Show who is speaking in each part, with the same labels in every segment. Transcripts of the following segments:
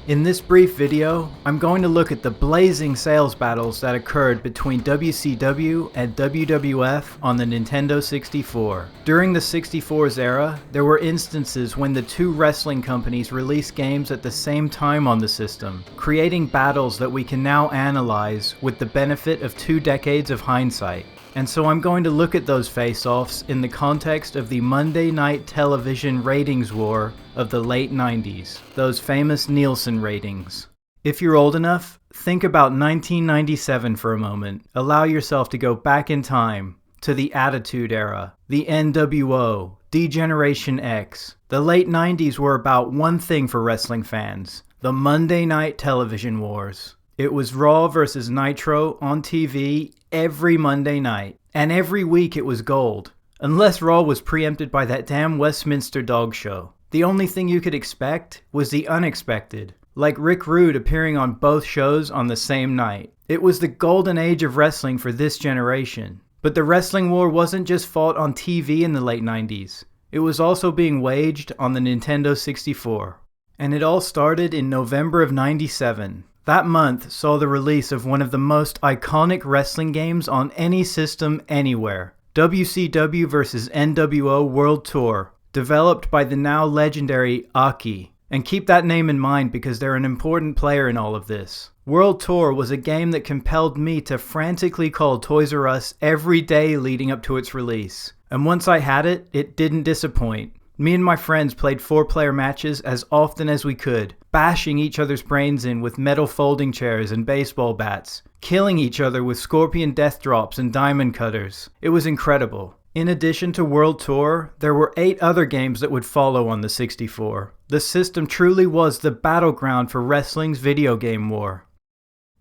Speaker 1: In this brief video, I'm going to look at the blazing sales battles that occurred between WCW and WWF on the Nintendo 64. During the 64's era, there were instances when the two wrestling companies released games at the same time on the system, creating battles that we can now analyze with the benefit of 2 decades of hindsight. And so I'm going to look at those face-offs in the context of the Monday Night Television ratings war of the late 90s, those famous Nielsen ratings. If you're old enough, think about 1997 for a moment. Allow yourself to go back in time to the Attitude Era, the NWO, D-Generation X. The late 90s were about one thing for wrestling fans: the Monday Night Television wars. It was Raw versus Nitro on TV every Monday night, and every week it was gold, unless Raw was preempted by that damn Westminster dog show. The only thing you could expect was the unexpected, like Rick Rude appearing on both shows on the same night. It was the golden age of wrestling for this generation. But the wrestling war wasn't just fought on TV in the late 90s, it was also being waged on the Nintendo 64. And it all started in November of '97. That month saw the release of one of the most iconic wrestling games on any system anywhere, WCW vs. NWO World Tour, developed by the now legendary Aki. And keep that name in mind because they're an important player in all of this. World Tour was a game that compelled me to frantically call Toys R Us every day leading up to its release. And once I had it, it didn't disappoint. Me and my friends played 4-player matches as often as we could, bashing each other's brains in with metal folding chairs and baseball bats, killing each other with scorpion death drops and diamond cutters. It was incredible. In addition to World Tour, there were 8 other games that would follow on the 64. The system truly was the battleground for wrestling's video game war.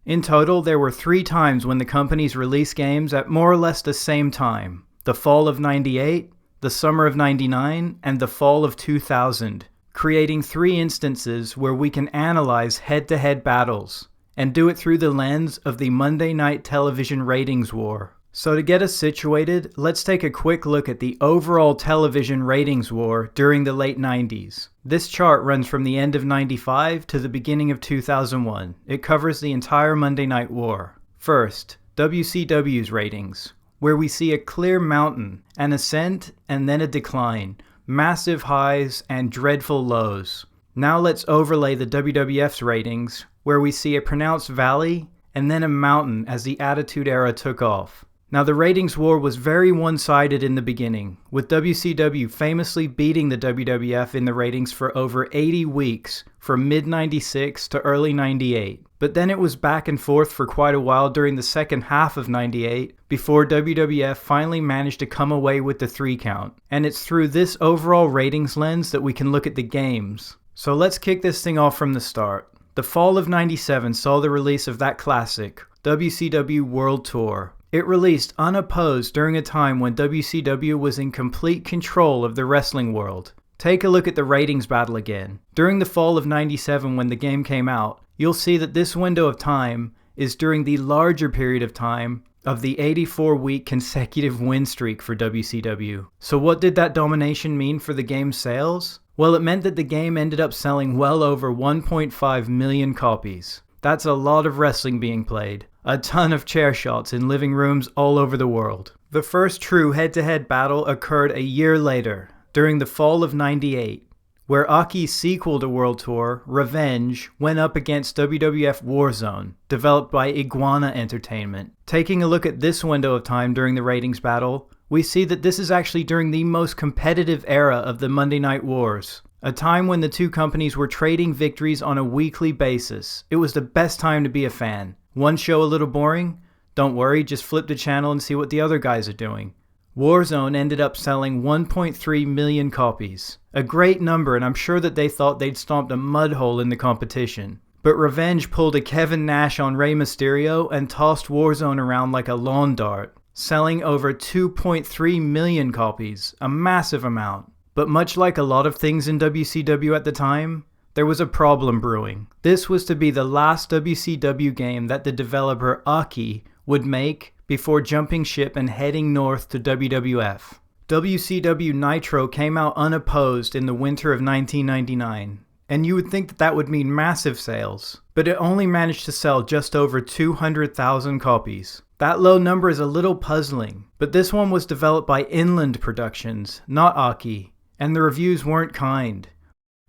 Speaker 1: In total, there were 3 times when the companies released games at more or less the same time: the fall of '98, the summer of '99, and the fall of 2000, creating 3 instances where we can analyze head-to-head battles, and do it through the lens of the Monday Night Television ratings war. So to get us situated, let's take a quick look at the overall television ratings war during the late 90s. This chart runs from the end of '95 to the beginning of 2001. It covers the entire Monday Night War. First, WCW's ratings, where we see a clear mountain, an ascent, and then a decline, massive highs and dreadful lows. Now let's overlay the WWF's ratings, where we see a pronounced valley and then a mountain as the Attitude Era took off. Now the ratings war was very one-sided in the beginning, with WCW famously beating the WWF in the ratings for over 80 weeks, from mid-96 to early '98. But then it was back and forth for quite a while during the second half of '98, before WWF finally managed to come away with the 3 count. And it's through this overall ratings lens that we can look at the games. So let's kick this thing off from the start. The fall of '97 saw the release of that classic, WCW World Tour. It released unopposed during a time when WCW was in complete control of the wrestling world. Take a look at the ratings battle again. During the fall of '97 when the game came out, you'll see that this window of time is during the larger period of time of the 84-week consecutive win streak for WCW. So what did that domination mean for the game's sales? Well, it meant that the game ended up selling well over 1.5 million copies. That's a lot of wrestling being played. A ton of chair shots in living rooms all over the world. The first true head-to-head battle occurred a year later, during the fall of '98, where Aki's sequel to World Tour, Revenge, went up against WWF Warzone, developed by Iguana Entertainment. Taking a look at this window of time during the ratings battle, we see that this is actually during the most competitive era of the Monday Night Wars. A time when the two companies were trading victories on a weekly basis. It was the best time to be a fan. One show a little boring? Don't worry, just flip the channel and see what the other guys are doing. Warzone ended up selling 1.3 million copies. A great number, and I'm sure that they thought they'd stomped a mud hole in the competition. But Revenge pulled a Kevin Nash on Rey Mysterio and tossed Warzone around like a lawn dart, selling over 2.3 million copies, a massive amount. But much like a lot of things in WCW at the time, there was a problem brewing. This was to be the last WCW game that the developer Aki would make before jumping ship and heading north to WWF. WCW Nitro came out unopposed in the winter of 1999, and you would think that that would mean massive sales, but it only managed to sell just over 200,000 copies. That low number is a little puzzling, but this one was developed by Inland Productions, not Aki, and the reviews weren't kind.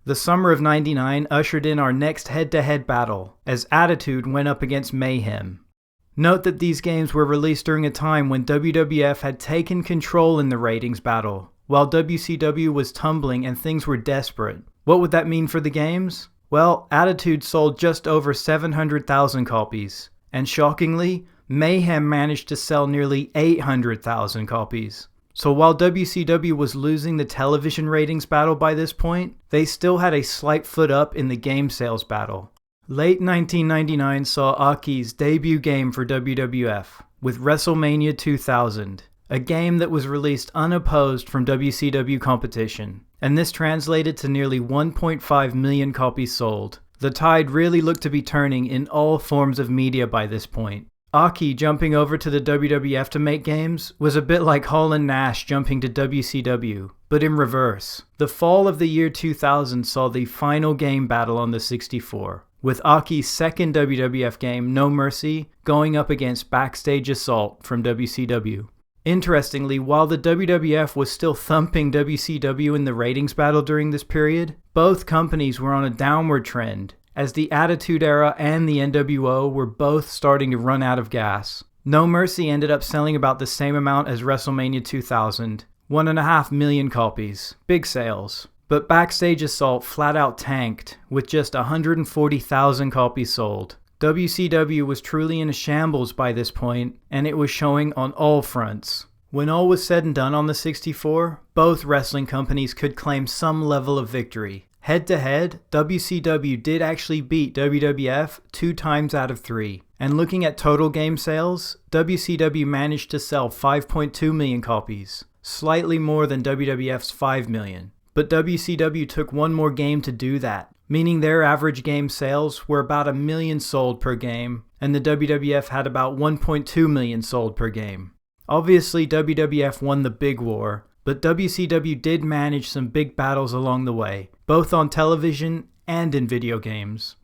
Speaker 1: The summer of '99 ushered in our next head-to-head battle, as Attitude went up against Mayhem. Note that these games were released during a time when WWF had taken control in the ratings battle, while WCW was tumbling and things were desperate. What would that mean for the games? Well, Attitude sold just over 700,000 copies, and shockingly, Mayhem managed to sell nearly 800,000 copies. So while WCW was losing the television ratings battle by this point, they still had a slight foot up in the game sales battle. Late 1999 saw Aki's debut game for WWF, with WrestleMania 2000, a game that was released unopposed from WCW competition, and this translated to nearly 1.5 million copies sold. The tide really looked to be turning in all forms of media by this point. Aki jumping over to the WWF to make games was a bit like Hall and Nash jumping to WCW, but in reverse. The fall of the year 2000 saw the final game battle on the 64, with Aki's second WWF game, No Mercy, going up against Backstage Assault from WCW. Interestingly, while the WWF was still thumping WCW in the ratings battle during this period, both companies were on a downward trend, as the Attitude Era and the NWO were both starting to run out of gas. No Mercy ended up selling about the same amount as WrestleMania 2000, 1.5 million copies, big sales. But Backstage Assault flat out tanked, with just 140,000 copies sold. WCW was truly in a shambles by this point, and it was showing on all fronts. When all was said and done on the 64, both wrestling companies could claim some level of victory. Head to head, WCW did actually beat WWF 2 times out of 3. And looking at total game sales, WCW managed to sell 5.2 million copies, slightly more than WWF's 5 million. But WCW took one more game to do that, meaning their average game sales were about 1 million sold per game, and the WWF had about 1.2 million sold per game. Obviously, WWF won the big war, but WCW did manage some big battles along the way, both on television and in video games.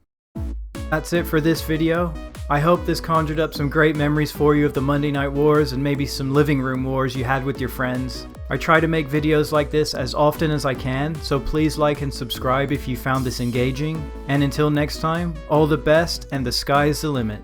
Speaker 1: That's it for this video. I hope this conjured up some great memories for you of the Monday Night Wars and maybe some living room wars you had with your friends. I try to make videos like this as often as I can, so please like and subscribe if you found this engaging. And until next time, all the best and the sky is the limit.